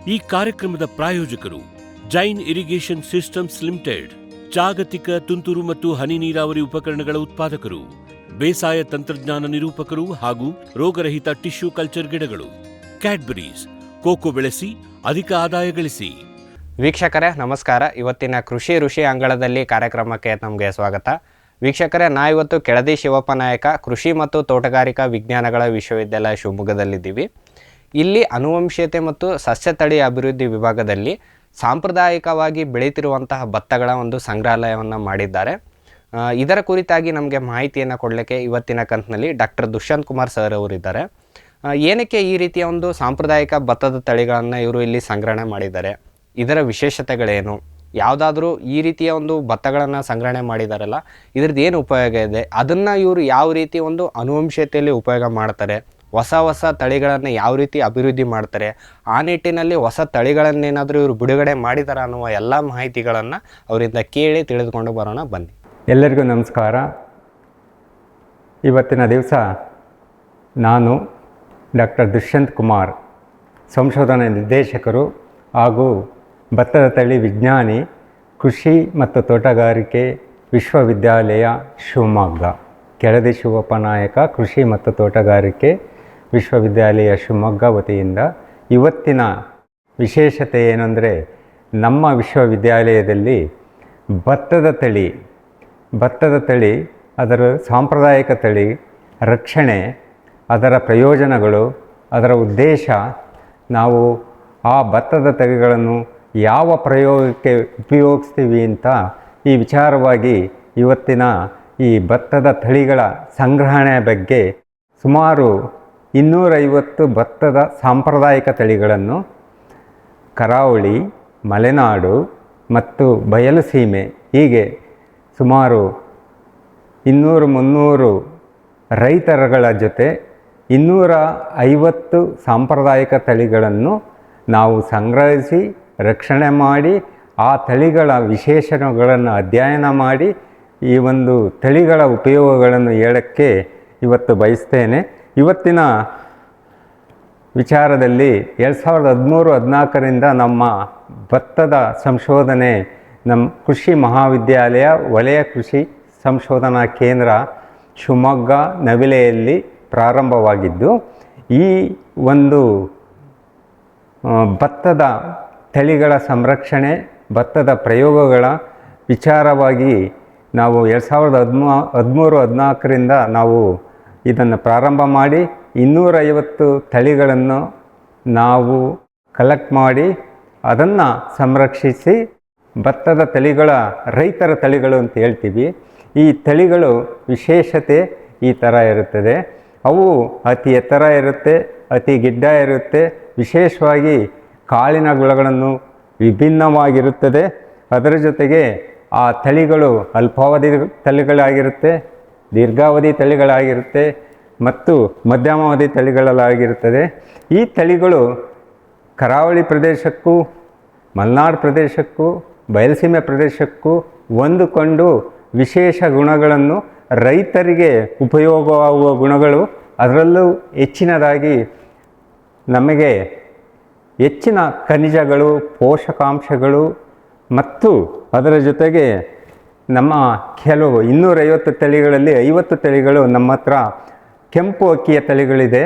ಈ ಕಾರ್ಯಕ್ರಮದ ಪ್ರಾಯೋಜಕರು ಜೈನ್ ಇರಿಗೇಷನ್ ಸಿಸ್ಟಮ್ಸ್ ಲಿಮಿಟೆಡ್, ಜಾಗತಿಕ ತುಂತುರು ಮತ್ತು ಹನಿ ನೀರಾವರಿ ಉಪಕರಣಗಳ ಉತ್ಪಾದಕರು, ಬೇಸಾಯ ತಂತ್ರಜ್ಞಾನ ನಿರೂಪಕರು ಹಾಗೂ ರೋಗರಹಿತ ಟಿಶ್ಯೂ ಕಲ್ಚರ್ ಗಿಡಗಳು. ಕ್ಯಾಡ್ಬರೀಸ್, ಕೋಕೋ ಬೆಳೆಸಿ ಅಧಿಕ ಆದಾಯ ಗಳಿಸಿ. ವೀಕ್ಷಕರೇ ನಮಸ್ಕಾರ. ಇವತ್ತಿನ ಕೃಷಿ ಋಷಿ ಅಂಗಳದಲ್ಲಿ ಕಾರ್ಯಕ್ರಮಕ್ಕೆ ನಮಗೆ ಸ್ವಾಗತ. ವೀಕ್ಷಕರೇ, ಇವತ್ತು ಕೆಳದಿ ಶಿವಪ್ಪ ನಾಯಕ ಕೃಷಿ ಮತ್ತು ತೋಟಗಾರಿಕಾ ವಿಜ್ಞಾನಗಳ ವಿಶ್ವವಿದ್ಯಾಲಯ ಶಿವಮೊಗ್ಗದಲ್ಲಿದ್ದೀವಿ. ಇಲ್ಲಿ ಅನುವಂಶೀಯತೆ ಮತ್ತು ಸಸ್ಯ ತಳಿ ಅಭಿವೃದ್ಧಿ ವಿಭಾಗದಲ್ಲಿ ಸಾಂಪ್ರದಾಯಿಕವಾಗಿ ಬೆಳೀತಿರುವಂತಹ ಭತ್ತಗಳ ಒಂದು ಸಂಗ್ರಹಾಲಯವನ್ನು ಮಾಡಿದ್ದಾರೆ. ಇದರ ಕುರಿತಾಗಿ ನಮಗೆ ಮಾಹಿತಿಯನ್ನು ಕೊಡಲಿಕ್ಕೆ ಇವತ್ತಿನ ಕಂತಿನಲ್ಲಿ ಡಾಕ್ಟರ್ ದುಷ್ಯಂತ್ ಕುಮಾರ್ ಸರ್ ಅವರಿದ್ದಾರೆ. ಏನಕ್ಕೆ ಈ ರೀತಿಯ ಒಂದು ಸಾಂಪ್ರದಾಯಿಕ ಭತ್ತದ ತಳಿಗಳನ್ನು ಇವರು ಇಲ್ಲಿ ಸಂಗ್ರಹಣೆ ಮಾಡಿದ್ದಾರೆ, ಇದರ ವಿಶೇಷತೆಗಳೇನು, ಯಾವುದಾದ್ರೂ ಈ ರೀತಿಯ ಒಂದು ಭತ್ತಗಳನ್ನು ಸಂಗ್ರಹಣೆ ಮಾಡಿದಾರಲ್ಲ ಇದ್ರದ್ದು ಏನು ಉಪಯೋಗ ಇದೆ, ಅದನ್ನು ಇವರು ಯಾವ ರೀತಿ ಒಂದು ಅನುವಂಶೀಯತೆಯಲ್ಲಿ ಉಪಯೋಗ ಮಾಡ್ತಾರೆ, ಹೊಸ ತಳಿಗಳನ್ನು ಯಾವ ರೀತಿ ಅಭಿವೃದ್ಧಿ ಮಾಡ್ತಾರೆ, ಆ ನಿಟ್ಟಿನಲ್ಲಿ ಹೊಸ ತಳಿಗಳನ್ನೇನಾದರೂ ಇವರು ಬಿಡುಗಡೆ ಮಾಡಿದ್ದಾರೆ ಅನ್ನುವ ಎಲ್ಲ ಮಾಹಿತಿಗಳನ್ನು ಅವರಿಂದ ಕೇಳಿ ತಿಳಿದುಕೊಂಡು ಬರೋಣ ಬನ್ನಿ. ಎಲ್ಲರಿಗೂ ನಮಸ್ಕಾರ. ಇವತ್ತಿನ ದಿವಸ ನಾನು ಡಾಕ್ಟರ್ ದುಷ್ಯಂತ್ ಕುಮಾರ್, ಸಂಶೋಧನಾ ನಿರ್ದೇಶಕರು ಹಾಗೂ ಭತ್ತದ ತಳಿ ವಿಜ್ಞಾನಿ, ಕೃಷಿ ಮತ್ತು ತೋಟಗಾರಿಕೆ ವಿಶ್ವವಿದ್ಯಾಲಯ ಶಿವಮೊಗ್ಗ, ಕೆಳದಿ ಶಿವಪ್ಪ ನಾಯಕ ಕೃಷಿ ಮತ್ತು ತೋಟಗಾರಿಕೆ ವಿಶ್ವವಿದ್ಯಾಲಯ ಶಿವಮೊಗ್ಗ ವತಿಯಿಂದ ಇವತ್ತಿನ ವಿಶೇಷತೆ ಏನಂದರೆ, ನಮ್ಮ ವಿಶ್ವವಿದ್ಯಾಲಯದಲ್ಲಿ ಭತ್ತದ ತಳಿ ಅದರ ಸಾಂಪ್ರದಾಯಿಕ ತಳಿ ರಕ್ಷಣೆ, ಅದರ ಪ್ರಯೋಜನಗಳು, ಅದರ ಉದ್ದೇಶ, ನಾವು ಆ ಭತ್ತದ ತಳಿಗಳನ್ನು ಯಾವ ಪ್ರಯೋಗಕ್ಕೆ ಉಪಯೋಗಿಸ್ತೀವಿ ಅಂತ ಈ ವಿಚಾರವಾಗಿ ಇವತ್ತಿನ ಈ ಭತ್ತದ ತಳಿಗಳ ಸಂಗ್ರಹಣೆಯ ಬಗ್ಗೆ ಸುಮಾರು 250 ಭತ್ತದ ಸಾಂಪ್ರದಾಯಿಕ ತಳಿಗಳನ್ನು ಕರಾವಳಿ, ಮಲೆನಾಡು ಮತ್ತು ಬಯಲುಸೀಮೆ ಹೀಗೆ ಸುಮಾರು 200-300 ರೈತರುಗಳ ಜೊತೆ 250 ಸಾಂಪ್ರದಾಯಿಕ ತಳಿಗಳನ್ನು ನಾವು ಸಂಗ್ರಹಿಸಿ ರಕ್ಷಣೆ ಮಾಡಿ ಆ ತಳಿಗಳ ವಿಶೇಷಣಗಳನ್ನು ಅಧ್ಯಯನ ಮಾಡಿ ಈ ಒಂದು ತಳಿಗಳ ಉಪಯೋಗಗಳನ್ನು ಹೇಳೋಕ್ಕೆ ಇವತ್ತು ಬಯಸ್ತೇನೆ. ಇವತ್ತಿನ ವಿಚಾರದಲ್ಲಿ 2013-14ರಿಂದ ನಮ್ಮ ಭತ್ತದ ಸಂಶೋಧನೆ ನಮ್ಮ ಕೃಷಿ ಮಹಾವಿದ್ಯಾಲಯ ವಲಯ ಕೃಷಿ ಸಂಶೋಧನಾ ಕೇಂದ್ರ ಶಿವಮೊಗ್ಗ ನವಿಲೆಯಲ್ಲಿ ಪ್ರಾರಂಭವಾಗಿದ್ದು, ಈ ಒಂದು ಭತ್ತದ ತಳಿಗಳ ಸಂರಕ್ಷಣೆ, ಭತ್ತದ ಪ್ರಯೋಗಗಳ ವಿಚಾರವಾಗಿ ನಾವು 2013-14ರಿಂದ ನಾವು ಇದನ್ನು ಪ್ರಾರಂಭ ಮಾಡಿ 250 ತಳಿಗಳನ್ನು ನಾವು ಕಲೆಕ್ಟ್ ಮಾಡಿ ಅದನ್ನು ಸಂರಕ್ಷಿಸಿ ಭತ್ತದ ತಳಿಗಳ ರೈತರ ತಳಿಗಳು ಅಂತ ಹೇಳ್ತೀವಿ. ಈ ತಳಿಗಳು ವಿಶೇಷತೆ ಈ ಥರ ಇರುತ್ತದೆ. ಅವು ಅತಿ ಎತ್ತರ ಇರುತ್ತೆ, ಅತಿ ಗಿಡ್ಡ ಇರುತ್ತೆ, ವಿಶೇಷವಾಗಿ ಕಾಳಿನ ಗುಣಗಳನ್ನು ವಿಭಿನ್ನವಾಗಿರುತ್ತದೆ. ಅದರ ಜೊತೆಗೆ ಆ ತಳಿಗಳು ಅಲ್ಪಾವಧಿ ತಳಿಗಳಾಗಿರುತ್ತೆ, ದೀರ್ಘಾವಧಿ ತಳಿಗಳಾಗಿರುತ್ತೆ ಮತ್ತು ಮಧ್ಯಮಾವಧಿ ತಳಿಗಳಾಗಿರುತ್ತದೆ. ಈ ತಳಿಗಳು ಕರಾವಳಿ ಪ್ರದೇಶಕ್ಕೂ, ಮಲೆನಾಡು ಪ್ರದೇಶಕ್ಕೂ, ಬಯಲುಸೀಮೆ ಪ್ರದೇಶಕ್ಕೂ ಹೊಂದಿಕೊಂಡು ವಿಶೇಷ ಗುಣಗಳನ್ನು, ರೈತರಿಗೆ ಉಪಯೋಗವಾಗುವ ಗುಣಗಳು, ಅದರಲ್ಲೂ ಹೆಚ್ಚಿನದಾಗಿ ನಮಗೆ ಹೆಚ್ಚಿನ ಖನಿಜಗಳು, ಪೋಷಕಾಂಶಗಳು ಮತ್ತು ಅದರ ಜೊತೆಗೆ ನಮ್ಮ ಕೆಲವು 250 ತಳಿಗಳಲ್ಲಿ 50 ತಳಿಗಳು ನಮ್ಮ ಹತ್ರ ಕೆಂಪು ಅಕ್ಕಿಯ ತಳಿಗಳಿದೆ.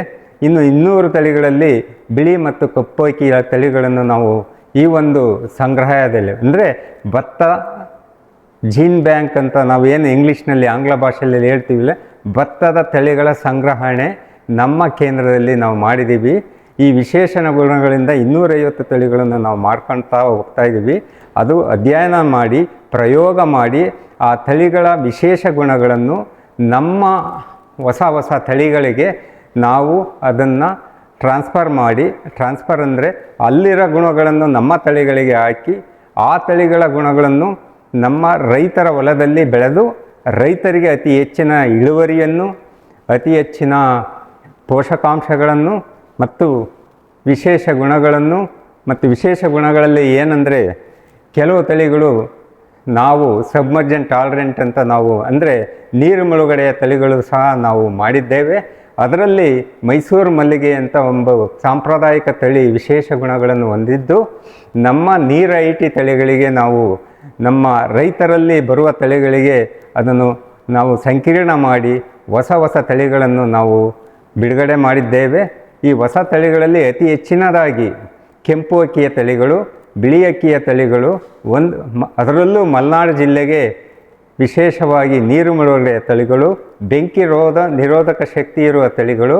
ಇನ್ನು 200 ತಳಿಗಳಲ್ಲಿ ಬಿಳಿ ಮತ್ತು ಕಪ್ಪು ಅಕ್ಕಿಯ ತಳಿಗಳನ್ನು ನಾವು ಈ ಒಂದು ಸಂಗ್ರಹಾಲಯದಲ್ಲಿ, ಅಂದರೆ ಭತ್ತ ಜೀನ್ ಬ್ಯಾಂಕ್ ಅಂತ ನಾವೇನು ಇಂಗ್ಲೀಷ್ನಲ್ಲಿ ಆಂಗ್ಲ ಭಾಷೆಯಲ್ಲಿ ಹೇಳ್ತೀವಿಲ್ಲ, ಭತ್ತದ ತಳಿಗಳ ಸಂಗ್ರಹಣೆ ನಮ್ಮ ಕೇಂದ್ರದಲ್ಲಿ ನಾವು ಮಾಡಿದ್ದೀವಿ. ಈ ವಿಶೇಷಣ ಗುಣಗಳಿಂದ 250 ತಳಿಗಳನ್ನು ನಾವು ಮಾಡ್ಕೊಳ್ತಾ ಹೋಗ್ತಾ ಇದ್ದೀವಿ. ಅದು ಅಧ್ಯಯನ ಮಾಡಿ, ಪ್ರಯೋಗ ಮಾಡಿ, ಆ ತಳಿಗಳ ವಿಶೇಷ ಗುಣಗಳನ್ನು ನಮ್ಮ ಹೊಸ ತಳಿಗಳಿಗೆ ನಾವು ಅದನ್ನು ಟ್ರಾನ್ಸ್ಫರ್ ಅಂದರೆ ಅಲ್ಲಿರೋ ಗುಣಗಳನ್ನು ನಮ್ಮ ತಳಿಗಳಿಗೆ ಹಾಕಿ ಆ ತಳಿಗಳ ಗುಣಗಳನ್ನು ನಮ್ಮ ರೈತರ ಹೊಲದಲ್ಲಿ ಬೆಳೆದು ರೈತರಿಗೆ ಅತಿ ಹೆಚ್ಚಿನ ಇಳುವರಿಯನ್ನು, ಅತಿ ಹೆಚ್ಚಿನ ಪೋಷಕಾಂಶಗಳನ್ನು ಮತ್ತು ವಿಶೇಷ ಗುಣಗಳಲ್ಲಿ ಏನಂದರೆ, ಕೆಲವು ತಳಿಗಳು ನಾವು ಸಬ್ಮರ್ಜೆಂಟ್ ಟಾಲರೆಂಟ್ ಅಂತ ನಾವು ಅಂದರೆ ನೀರು ಮುಳುಗಡೆಯ ತಳಿಗಳು ಸಹ ನಾವು ಮಾಡಿದ್ದೇವೆ. ಅದರಲ್ಲಿ ಮೈಸೂರು ಮಲ್ಲಿಗೆ ಅಂತ ಒಂದು ಸಾಂಪ್ರದಾಯಿಕ ತಳಿ ವಿಶೇಷ ಗುಣಗಳನ್ನು ಹೊಂದಿದ್ದು, ನಮ್ಮ ನೀರೈಟಿ ತಳಿಗಳಿಗೆ ನಮ್ಮ ರೈತರಲ್ಲಿ ಬರುವ ತಳಿಗಳಿಗೆ ಅದನ್ನು ನಾವು ಸಂಕೀರ್ಣ ಮಾಡಿ ಹೊಸ ಹೊಸ ತಳಿಗಳನ್ನು ನಾವು ಬಿಡುಗಡೆ ಮಾಡಿದ್ದೇವೆ. ಈ ಹೊಸ ತಳಿಗಳಲ್ಲಿ ಅತಿ ಹೆಚ್ಚಿನದಾಗಿ ಕೆಂಪು ಅಕ್ಕಿಯ ತಳಿಗಳು, ಬಿಳಿ ಅಕ್ಕಿಯ ತಳಿಗಳು, ಅದರಲ್ಲೂ ಮಲೆನಾಡು ಜಿಲ್ಲೆಗೆ ವಿಶೇಷವಾಗಿ ನೀರು ಮುಳುಗಡೆಯ ತಳಿಗಳು, ಬೆಂಕಿ ನಿರೋಧಕ ಶಕ್ತಿ ಇರುವ ತಳಿಗಳು,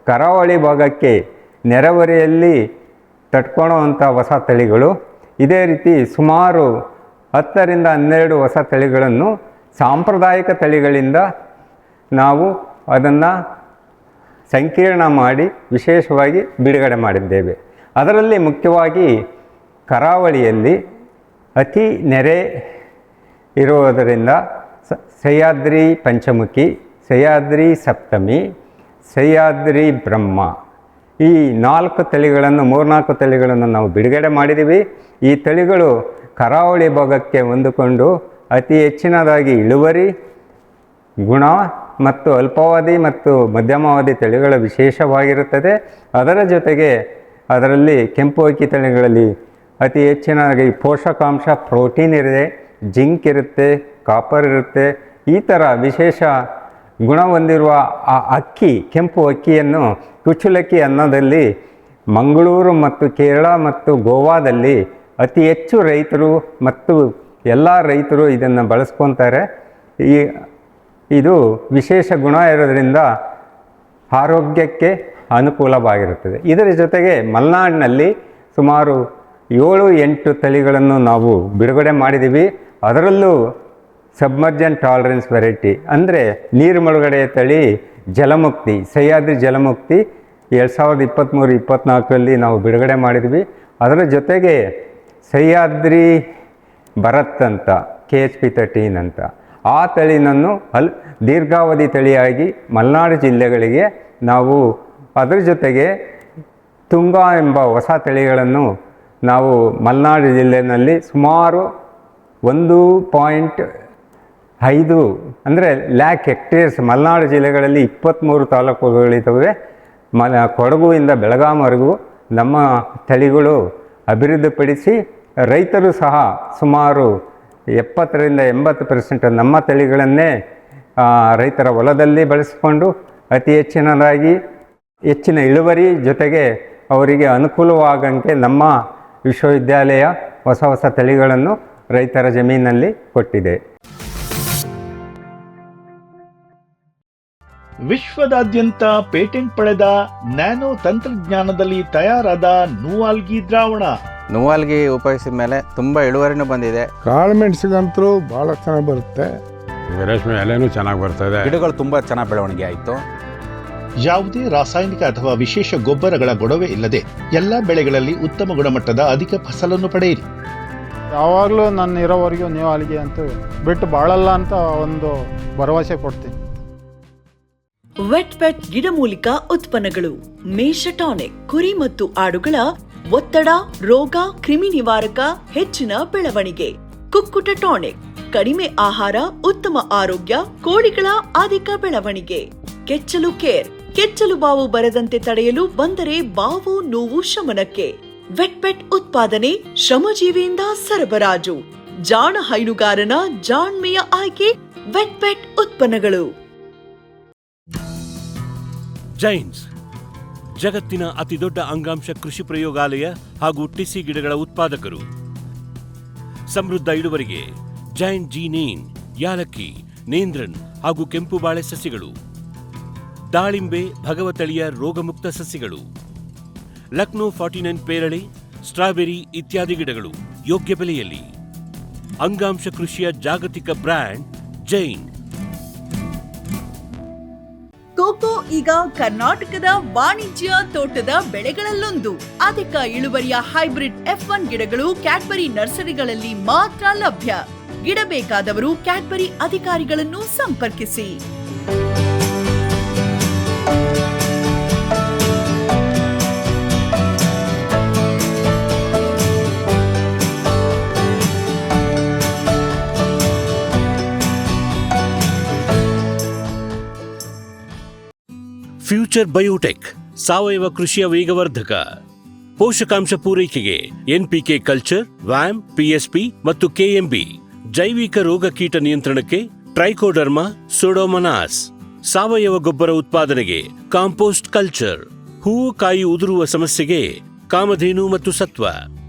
ಕರಾವಳಿ ಭಾಗಕ್ಕೆ ನೆರೆಹೊರೆಯಲ್ಲಿ ತಟ್ಕೊಳ್ಳುವಂಥ ಹೊಸ ತಳಿಗಳು, ಇದೇ ರೀತಿ ಸುಮಾರು 10ರಿಂದ 12 ಹೊಸ ತಳಿಗಳನ್ನು ಸಾಂಪ್ರದಾಯಿಕ ತಳಿಗಳಿಂದ ನಾವು ಅದನ್ನು ಸಂಕೀರ್ಣ ಮಾಡಿ ವಿಶೇಷವಾಗಿ ಬಿಡುಗಡೆ ಮಾಡಿದ್ದೇವೆ. ಅದರಲ್ಲಿ ಮುಖ್ಯವಾಗಿ ಕರಾವಳಿಯಲ್ಲಿ ಅತಿ ನೆರೆ ಇರುವುದರಿಂದ ಸಹ್ಯಾದ್ರಿ ಪಂಚಮುಖಿ, ಸಹ್ಯಾದ್ರಿ ಸಪ್ತಮಿ, ಸಹ್ಯಾದ್ರಿ ಬ್ರಹ್ಮ, ಈ 4 ತಳಿಗಳನ್ನು 3-4 ತಳಿಗಳನ್ನು ನಾವು ಬಿಡುಗಡೆ ಮಾಡಿದ್ದೀವಿ. ಈ ತಳಿಗಳು ಕರಾವಳಿ ಭಾಗಕ್ಕೆ ಹೊಂದಿಕೊಂಡು ಅತಿ ಹೆಚ್ಚಿನದಾಗಿ ಇಳುವರಿ, ಗುಣ ಮತ್ತು ಅಲ್ಪಾವಧಿ ಮತ್ತು ಮಧ್ಯಮಾವಧಿ ತಳಿಗಳ ವಿಶೇಷವಾಗಿರುತ್ತದೆ. ಅದರ ಜೊತೆಗೆ ಅದರಲ್ಲಿ ಕೆಂಪು ಅಕ್ಕಿ ತಳಿಗಳಲ್ಲಿ ಅತಿ ಹೆಚ್ಚಿನದಾಗಿ ಪೋಷಕಾಂಶ, ಪ್ರೋಟೀನ್ ಇರುತ್ತೆ, ಜಿಂಕ್ ಇರುತ್ತೆ, ಕಾಪರ್ ಇರುತ್ತೆ. ಈ ಥರ ವಿಶೇಷ ಗುಣ ಹೊಂದಿರುವ ಆ ಅಕ್ಕಿ, ಕೆಂಪು ಅಕ್ಕಿಯನ್ನು ಕುಚಲಕ್ಕಿ ಅನ್ನೋದಲ್ಲಿ ಮಂಗಳೂರು ಮತ್ತು ಕೇರಳ ಮತ್ತು ಗೋವಾದಲ್ಲಿ ಅತಿ ಹೆಚ್ಚು ರೈತರು ಮತ್ತು ಎಲ್ಲ ರೈತರು ಇದನ್ನು ಬಳಸ್ಕೊತಾರೆ. ಇದು ವಿಶೇಷ ಗುಣ ಇರೋದರಿಂದ ಆರೋಗ್ಯಕ್ಕೆ ಅನುಕೂಲವಾಗಿರುತ್ತದೆ. ಇದರ ಜೊತೆಗೆ ಮಲೆನಾಡಿನಲ್ಲಿ ಸುಮಾರು 7-8 ತಳಿಗಳನ್ನು ನಾವು ಬಿಡುಗಡೆ ಮಾಡಿದ್ದೀವಿ. ಅದರಲ್ಲೂ ಸಬ್ಮರ್ಜೆಂಟ್ ಟಾಲರೆನ್ಸ್ ವೆರೈಟಿ ಅಂದರೆ ನೀರು ಮುಳುಗಡೆಯ ತಳಿ ಜಲಮುಕ್ತಿ, ಸಹ್ಯಾದ್ರಿ ಜಲಮುಕ್ತಿ 2023-24ರಲ್ಲಿ ನಾವು ಬಿಡುಗಡೆ ಮಾಡಿದ್ವಿ. ಅದರ ಜೊತೆಗೆ ಸಹ್ಯಾದ್ರಿ ಭರತ್ ಅಂತ KHP 13 ಅಂತ ಆ ತಳಿನನ್ನು ದೀರ್ಘಾವಧಿ ತಳಿಯಾಗಿ ಮಲೆನಾಡು ಜಿಲ್ಲೆಗಳಿಗೆ ನಾವು, ಅದರ ಜೊತೆಗೆ ತುಂಗ ಎಂಬ ಹೊಸ ತಳಿಗಳನ್ನು ನಾವು ಮಲೆನಾಡು ಜಿಲ್ಲೆಯಲ್ಲಿ ಸುಮಾರು 1.5 ಅಂದರೆ ಲ್ಯಾಕ್ ಹೆಕ್ಟೇರ್ಸ್ ಮಲೆನಾಡು ಜಿಲ್ಲೆಗಳಲ್ಲಿ 23 ತಾಲೂಕುಗಳಿದ್ದಾವೆ. ಕೊಡಗುವಿಂದ ಬೆಳಗಾಂವರೆಗೂ ನಮ್ಮ ತಳಿಗಳು ಅಭಿವೃದ್ಧಿಪಡಿಸಿ ರೈತರು ಸಹ ಸುಮಾರು 70ರಿಂದ 80% ನಮ್ಮ ತಳಿಗಳನ್ನೇ ರೈತರ ಹೊಲದಲ್ಲಿ ಬಳಸಿಕೊಂಡು ಅತಿ ಹೆಚ್ಚಿನ ಇಳುವರಿ ಜೊತೆಗೆ ಅವರಿಗೆ ಅನುಕೂಲವಾಗಂತೆ ನಮ್ಮ ವಿಶ್ವವಿದ್ಯಾಲಯ ಹೊಸ ತಳಿಗಳನ್ನು ರೈತರ ಜಮೀನಲ್ಲಿ ಕೊಟ್ಟಿದೆ. ವಿಶ್ವದಾದ್ಯಂತ ಪೇಟೆಂಟ್ ಪಡೆದ ನ್ಯಾನೋ ತಂತ್ರಜ್ಞಾನದಲ್ಲಿ ತಯಾರಾದ ನೂವಾಲ್ಗಿ ದ್ರಾವಣ. ನೂವಾಲ್ಗಿ ಉಪಯೋಗಿಸಿದ ಮೇಲೆ ತುಂಬ ಇಳುವರಿನೂ ಬಂದಿದೆ. ಕಾಳು ಮೆಣಸಿಗಂತೂ ಭಾಳ ಚೆನ್ನಾಗಿ ಬರುತ್ತೆ. ರೇಷ್ಮೆ ಎಲೆನೂ ಚೆನ್ನಾಗಿ ಬರ್ತದೆ. ಗಿಡಗಳು ತುಂಬ ಚೆನ್ನಾಗಿ ಬೆಳವಣಿಗೆ ಆಯಿತು. ಯಾವುದೇ ರಾಸಾಯನಿಕ ಅಥವಾ ವಿಶೇಷ ಗೊಬ್ಬರಗಳ ಗೊಡವೆ ಇಲ್ಲದೆ ಎಲ್ಲ ಬೆಳೆಗಳಲ್ಲಿ ಉತ್ತಮ ಗುಣಮಟ್ಟದ ಅಧಿಕ ಫಸಲನ್ನು ಪಡೆಯಿರಿ. ಯಾವಾಗಲೂ ನನ್ನ ಇರೋವರೆಗೂ ನೂವಾಲ್ಗಿ ಅಂತೂ ಬಿಟ್ಟು ಬಾಳಲ್ಲ ಅಂತ ಒಂದು ಭರವಸೆ ಕೊಡ್ತೀನಿ. ವೆಟ್ ಗಿಡಮೂಲಿಕ ಉತ್ಪನ್ನಗಳು. ಮೇಷ ಟಾನಿಕ್, ಕುರಿ ಮತ್ತು ಆಡುಗಳ ಒತ್ತಡ, ರೋಗ, ಕ್ರಿಮಿ ನಿವಾರಕ, ಹೆಚ್ಚಿನ ಬೆಳವಣಿಗೆ. ಕುಕ್ಕುಟ ಟಾನಿಕ್, ಕಡಿಮೆ ಆಹಾರ, ಉತ್ತಮ ಆರೋಗ್ಯ, ಕೋಳಿಗಳ ಅಧಿಕ ಬೆಳವಣಿಗೆ. ಕೆಚ್ಚಲು ಕೇರ್, ಕೆಚ್ಚಲು ಬಾವು ಬರದಂತೆ ತಡೆಯಲು, ಬಂದರೆ ಬಾವು ನೋವು ಶಮನಕ್ಕೆ. ವೆಟ್ ಉತ್ಪಾದನೆ, ಶ್ರಮಜೀವಿಯಿಂದ ಸರಬರಾಜು. ಜಾಣ ಹೈನುಗಾರನ ಜಾಣ್ಮೆಯ ಆಯ್ಕೆ ವೆಟ್ ಉತ್ಪನ್ನಗಳು. ಜೈನ್ಸ್ ಜಗತ್ತಿನ ಅತಿದೊಡ್ಡ ಅಂಗಾಂಶ ಕೃಷಿ ಪ್ರಯೋಗಾಲಯ ಹಾಗೂ ಟಿಸಿ ಗಿಡಗಳ ಉತ್ಪಾದಕರು. ಸಮೃದ್ಧ ಇಳುವರಿಗೆ ಜೈನ್ ಜೀನೇನ್, ಯಾಲಕ್ಕಿ, ನೇಂದ್ರನ್ ಹಾಗೂ ಕೆಂಪು ಬಾಳೆ ಸಸಿಗಳು, ದಾಳಿಂಬೆ, ಭಗವತಳಿಯ ರೋಗಮುಕ್ತ ಸಸಿಗಳು, ಲಕ್ನೋ 49 ಪೇರಳೆ, ಸ್ಟ್ರಾಬೆರಿ ಇತ್ಯಾದಿ ಗಿಡಗಳು ಯೋಗ್ಯ ಬೆಲೆಯಲ್ಲಿ. ಅಂಗಾಂಶ ಕೃಷಿಯ ಜಾಗತಿಕ ಬ್ರ್ಯಾಂಡ್ ಜೈನ್. ಕೋಕೋ ಈಗ ಕರ್ನಾಟಕದ ವಾಣಿಜ್ಯ ತೋಟದ ಬೆಳೆಗಳಲ್ಲೊಂದು. ಅಧಿಕ ಇಳುವರಿಯ ಹೈಬ್ರಿಡ್ F1 ಗಿಡಗಳು ಕ್ಯಾಡ್ಬರಿ ನರ್ಸರಿಗಳಲ್ಲಿ ಮಾತ್ರ ಲಭ್ಯ. ಗಿಡ ಬೇಕಾದವರು ಕ್ಯಾಡ್ಬರಿ ಅಧಿಕಾರಿಗಳನ್ನು ಸಂಪರ್ಕಿಸಿ. ಫ್ಯೂಚರ್ ಬಯೋಟೆಕ್ ಸಾವಯವ ಕೃಷಿಯ ವೇಗವರ್ಧಕ. ಪೋಷಕಾಂಶ ಪೂರೈಕೆಗೆ ಎನ್ಪಿಕೆ ಕಲ್ಚರ್, ವ್ಯಾಮ್, ಪಿಎಸ್ಪಿ ಮತ್ತು ಕೆಎಂಬಿ. ಜೈವಿಕ ರೋಗ ಕೀಟ ನಿಯಂತ್ರಣಕ್ಕೆ ಟ್ರೈಕೋಡರ್ಮಾ, ಸೂಡೋಮನಾಸ್. ಸಾವಯವ ಗೊಬ್ಬರ ಉತ್ಪಾದನೆಗೆ ಕಾಂಪೋಸ್ಟ್ ಕಲ್ಚರ್. ಹೂವು ಕಾಯಿ ಉದುರುವ ಸಮಸ್ಯೆಗೆ ಕಾಮಧೇನು ಮತ್ತು ಸತ್ವ.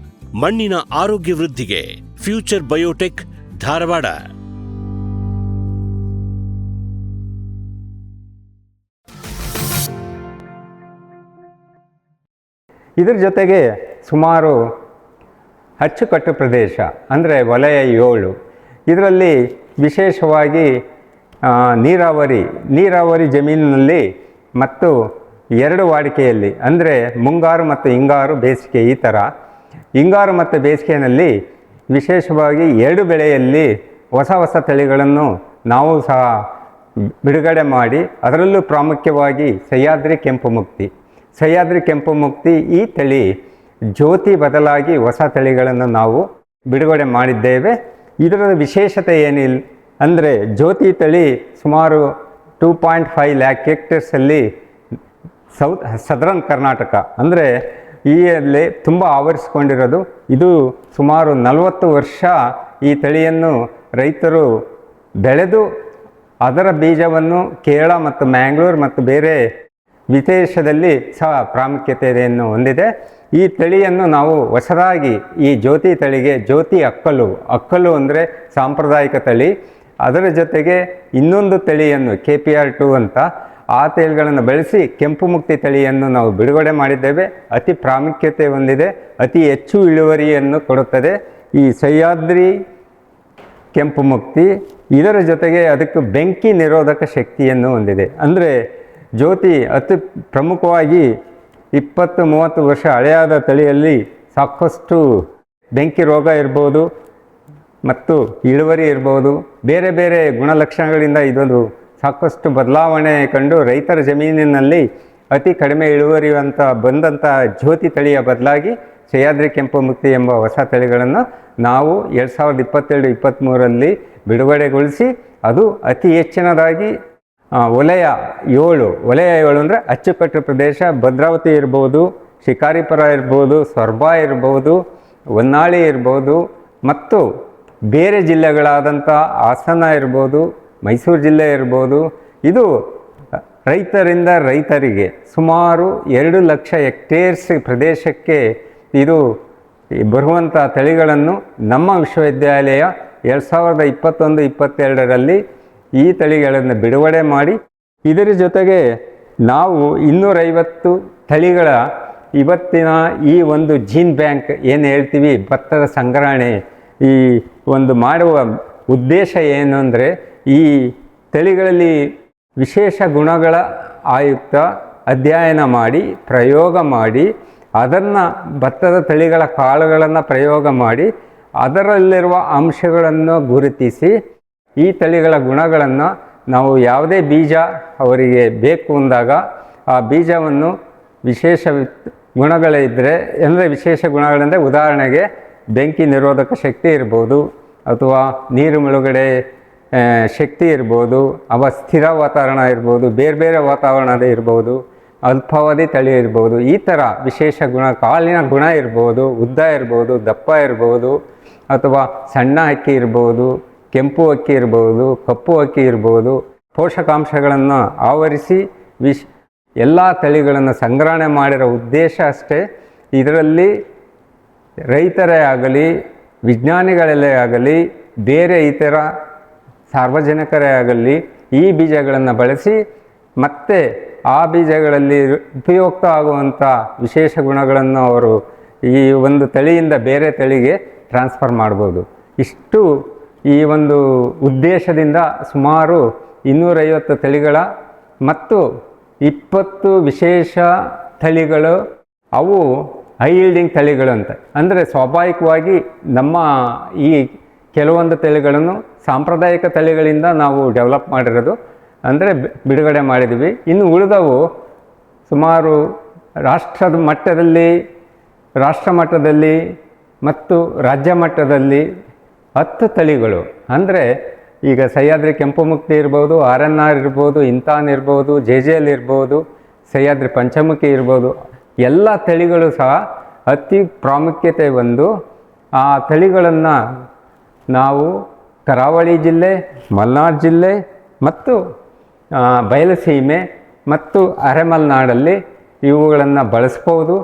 ಮಣ್ಣಿನ ಆರೋಗ್ಯ ವೃದ್ಧಿಗೆ ಫ್ಯೂಚರ್ ಬಯೋಟೆಕ್, ಧಾರವಾಡ. ಇದರ ಜೊತೆಗೆ ಸುಮಾರು ಅಚ್ಚುಕಟ್ಟು ಪ್ರದೇಶ ಅಂದರೆ ವಲಯ 7. ಇದರಲ್ಲಿ ವಿಶೇಷವಾಗಿ ನೀರಾವರಿ ಜಮೀನಿನಲ್ಲಿ ಮತ್ತು 2 ವಾಡಿಕೆಯಲ್ಲಿ ಅಂದರೆ ಮುಂಗಾರು ಮತ್ತು ಹಿಂಗಾರು ಬೇಸಿಗೆ. ಈ ಥರ ಹಿಂಗಾರು ಮತ್ತು ಬೇಸಿಗೆಯಲ್ಲಿ ವಿಶೇಷವಾಗಿ 2 ಬೆಳೆಯಲ್ಲಿ ಹೊಸ ತಳಿಗಳನ್ನು ನಾವು ಸಹ ಬಿಡುಗಡೆ ಮಾಡಿ, ಅದರಲ್ಲೂ ಪ್ರಾಮುಖ್ಯವಾಗಿ ಸಹ್ಯಾದ್ರಿ ಕೆಂಪು ಮುಕ್ತಿ ಈ ತಳಿ ಜ್ಯೋತಿ ಬದಲಾಗಿ ಹೊಸ ತಳಿಗಳನ್ನು ನಾವು ಬಿಡುಗಡೆ ಮಾಡಿದ್ದೇವೆ. ಇದರ ವಿಶೇಷತೆ ಏನಿಲ್ಲ ಅಂದರೆ, ಜ್ಯೋತಿ ತಳಿ ಸುಮಾರು 2.5 ಲ್ಯಾಕ್ ಹೆಕ್ಟೇರ್ಸಲ್ಲಿ ಸದರ್ನ್ ಕರ್ನಾಟಕ ಅಂದರೆ ಯಲ್ಲಿ ತುಂಬ ಆವರಿಸಿಕೊಂಡಿರೋದು. ಇದು ಸುಮಾರು 40 ವರ್ಷ ಈ ತಳಿಯನ್ನು ರೈತರು ಬೆಳೆದು ಅದರ ಬೀಜವನ್ನು ಕೇರಳ ಮತ್ತು ಮ್ಯಾಂಗ್ಳೂರು ಮತ್ತು ಬೇರೆ ವಿದೇಶದಲ್ಲಿ ಸಹ ಪ್ರಾಮುಖ್ಯತೆಯನ್ನು ಹೊಂದಿದೆ. ಈ ತಳಿಯನ್ನು ನಾವು ಹೊಸದಾಗಿ ಈ ಜ್ಯೋತಿ ತಳಿಗೆ ಜ್ಯೋತಿ ಅಕ್ಕಲು ಅಂದರೆ ಸಾಂಪ್ರದಾಯಿಕ ತಳಿ, ಅದರ ಜೊತೆಗೆ ಇನ್ನೊಂದು ತಳಿಯನ್ನು KPR2 ಅಂತ ಆ ತಳಿಗಳನ್ನು ಬೆಳೆಸಿ ಕೆಂಪು ಮುಕ್ತಿ ತಳಿಯನ್ನು ನಾವು ಬಿಡುಗಡೆ ಮಾಡಿದ್ದೇವೆ. ಅತಿ ಪ್ರಾಮುಖ್ಯತೆ ಹೊಂದಿದೆ, ಅತಿ ಹೆಚ್ಚು ಇಳುವರಿಯನ್ನು ಕೊಡುತ್ತದೆ ಈ ಸಹ್ಯಾದ್ರಿ ಕೆಂಪು ಮುಕ್ತಿ. ಇದರ ಜೊತೆಗೆ ಅದಕ್ಕೆ ಬೆಂಕಿ ನಿರೋಧಕ ಶಕ್ತಿಯನ್ನು ಹೊಂದಿದೆ. ಅಂದರೆ ಜ್ಯೋತಿ ಅತಿ ಪ್ರಮುಖವಾಗಿ 20-30 ವರ್ಷ ಹಳೆಯಾದ ತಳಿಯಲ್ಲಿ ಸಾಕಷ್ಟು ಬೆಂಕಿ ರೋಗ ಇರ್ಬೋದು ಮತ್ತು ಇಳುವರಿ ಇರ್ಬೋದು, ಬೇರೆ ಬೇರೆ ಗುಣಲಕ್ಷಣಗಳಿಂದ ಇದೊಂದು ಸಾಕಷ್ಟು ಬದಲಾವಣೆ ಕಂಡು ರೈತರ ಜಮೀನಿನಲ್ಲಿ ಅತಿ ಕಡಿಮೆ ಇಳುವರಿ ಅಂತ ಬಂದಂಥ ಜ್ಯೋತಿ ತಳಿಯ ಬದಲಾಗಿ ಸಹ್ಯಾದ್ರಿ ಕೆಂಪು ಮುಕ್ತಿ ಎಂಬ ಹೊಸ ತಳಿಗಳನ್ನು ನಾವು 2022-23ರಲ್ಲಿ ಬಿಡುಗಡೆಗೊಳಿಸಿ, ಅದು ಅತಿ ಹೆಚ್ಚಿನದಾಗಿ ವಲಯ 7 ಅಂದರೆ ಅಚ್ಚುಕಟ್ಟು ಪ್ರದೇಶ, ಭದ್ರಾವತಿ ಇರ್ಬೋದು, ಶಿಕಾರಿಪುರ ಇರ್ಬೋದು, ಸೊರಬ ಇರ್ಬೋದು, ಹೊನ್ನಾಳಿ ಇರ್ಬೋದು ಮತ್ತು ಬೇರೆ ಜಿಲ್ಲೆಗಳಾದಂಥ ಹಾಸನ ಇರ್ಬೋದು, ಮೈಸೂರು ಜಿಲ್ಲೆ ಇರ್ಬೋದು. ಇದು ರೈತರಿಂದ ರೈತರಿಗೆ ಸುಮಾರು 2 ಲಕ್ಷ ಹೆಕ್ಟೇರ್ಸ್ ಪ್ರದೇಶಕ್ಕೆ ಇದು ಬರುವಂಥ ತಳಿಗಳನ್ನು ನಮ್ಮ ವಿಶ್ವವಿದ್ಯಾಲಯ 2021-22ರಲ್ಲಿ ಈ ತಳಿಗಳನ್ನು ಬಿಡುಗಡೆ ಮಾಡಿ, ಇದರ ಜೊತೆಗೆ ನಾವು 250 ತಳಿಗಳ ಇವತ್ತಿನ ಈ ಒಂದು ಜೀನ್ ಬ್ಯಾಂಕ್ ಏನು ಹೇಳ್ತೀವಿ, ಭತ್ತದ ಸಂಗ್ರಹಣೆ, ಈ ಒಂದು ಮಾಡುವ ಉದ್ದೇಶ ಏನು ಅಂದರೆ, ಈ ತಳಿಗಳಲ್ಲಿ ವಿಶೇಷ ಗುಣಗಳ ಆಯುಕ್ತ ಅಧ್ಯಯನ ಮಾಡಿ ಪ್ರಯೋಗ ಮಾಡಿ, ಅದನ್ನು ಭತ್ತದ ತಳಿಗಳ ಕಾಳುಗಳನ್ನು ಪ್ರಯೋಗ ಮಾಡಿ ಅದರಲ್ಲಿರುವ ಅಂಶಗಳನ್ನು ಗುರುತಿಸಿ ಈ ತಳಿಗಳ ಗುಣಗಳನ್ನು ನಾವು ಯಾವುದೇ ಬೀಜ ಅವರಿಗೆ ಬೇಕು ಅಂದಾಗ ಆ ಬೀಜವನ್ನು ವಿಶೇಷ ಗುಣಗಳಿದ್ದರೆ, ಅಂದರೆ ವಿಶೇಷ ಗುಣಗಳೆಂದರೆ ಉದಾಹರಣೆಗೆ ಬೆಂಕಿ ನಿರೋಧಕ ಶಕ್ತಿ ಇರ್ಬೋದು, ಅಥವಾ ನೀರು ಮುಳುಗಡೆ ಶಕ್ತಿ ಇರ್ಬೋದು, ಸ್ಥಿರ ವಾತಾವರಣ ಇರ್ಬೋದು, ಬೇರೆ ಬೇರೆ ವಾತಾವರಣದ ಇರ್ಬೋದು, ಅಲ್ಪಾವಧಿ ತಳಿ ಇರ್ಬೋದು. ಈ ಥರ ವಿಶೇಷ ಗುಣ, ಕಾಳಿನ ಗುಣ ಇರ್ಬೋದು, ಉದ್ದ ಇರ್ಬೋದು, ದಪ್ಪ ಇರ್ಬೋದು, ಅಥವಾ ಸಣ್ಣ ಅಕ್ಕಿ ಇರ್ಬೋದು, ಕೆಂಪು ಅಕ್ಕಿ ಇರ್ಬೋದು, ಕಪ್ಪು ಅಕ್ಕಿ ಇರ್ಬೋದು, ಪೋಷಕಾಂಶಗಳನ್ನು ಆವರಿಸಿ ಎಲ್ಲ ತಳಿಗಳನ್ನು ಸಂಗ್ರಹಣೆ ಮಾಡಿರೋ ಉದ್ದೇಶ ಅಷ್ಟೇ. ಇದರಲ್ಲಿ ರೈತರೇ ಆಗಲಿ, ವಿಜ್ಞಾನಿಗಳಲ್ಲೇ ಆಗಲಿ, ಬೇರೆ ಇತರ ಸಾರ್ವಜನಿಕರೇ ಆಗಲಿ ಈ ಬೀಜಗಳನ್ನು ಬಳಸಿ ಮತ್ತೆ ಆ ಬೀಜಗಳಲ್ಲಿ ಉಪಯುಕ್ತ ಆಗುವಂಥ ವಿಶೇಷ ಗುಣಗಳನ್ನು ಅವರು ಈ ಒಂದು ತಳಿಯಿಂದ ಬೇರೆ ತಳಿಗೆ ಟ್ರಾನ್ಸ್ಫರ್ ಮಾಡ್ಬೋದು. ಇಷ್ಟು ಈ ಒಂದು ಉದ್ದೇಶದಿಂದ ಸುಮಾರು 250 ತಳಿಗಳ ಮತ್ತು 20 ವಿಶೇಷ ತಳಿಗಳು, ಅವು ಹೈ ಈಲ್ಡಿಂಗ್ ತಳಿಗಳು ಅಂತ. ಅಂದರೆ ಸ್ವಾಭಾವಿಕವಾಗಿ ನಮ್ಮ ಈ ಕೆಲವೊಂದು ತಳಿಗಳನ್ನು ಸಾಂಪ್ರದಾಯಿಕ ತಳಿಗಳಿಂದ ನಾವು ಡೆವಲಪ್ ಮಾಡಿರೋದು, ಅಂದರೆ ಬಿಡುಗಡೆ ಮಾಡಿದ್ವಿ. ಇನ್ನು ಉಳಿದವು ಸುಮಾರು ರಾಷ್ಟ್ರ ಮಟ್ಟದಲ್ಲಿ ಮತ್ತು ರಾಜ್ಯ ಮಟ್ಟದಲ್ಲಿ 10 ತಳಿಗಳು, ಅಂದರೆ ಈಗ ಸಹ್ಯಾದ್ರಿ ಕೆಂಪು ಮುಕ್ತಿ ಇರ್ಬೋದು, RNR ಇರ್ಬೋದು, ಇಂತಾನ್ ಇರ್ಬೋದು, JJL ಇರ್ಬೋದು, ಸಹ್ಯಾದ್ರಿ ಪಂಚಮುಖಿ ಇರ್ಬೋದು, ಎಲ್ಲ ತಳಿಗಳು ಸಹ ಅತಿ ಪ್ರಾಮುಖ್ಯತೆ ಒಂದು. ಆ ತಳಿಗಳನ್ನು ನಾವು ಕರಾವಳಿ ಜಿಲ್ಲೆ, ಮಲೆನಾಡು ಜಿಲ್ಲೆ ಮತ್ತು ಬಯಲುಸೀಮೆ ಮತ್ತು ಅರೆಮಲೆನಾಡಲ್ಲಿ ಇವುಗಳನ್ನು ಬಳಸ್ಬೋದು.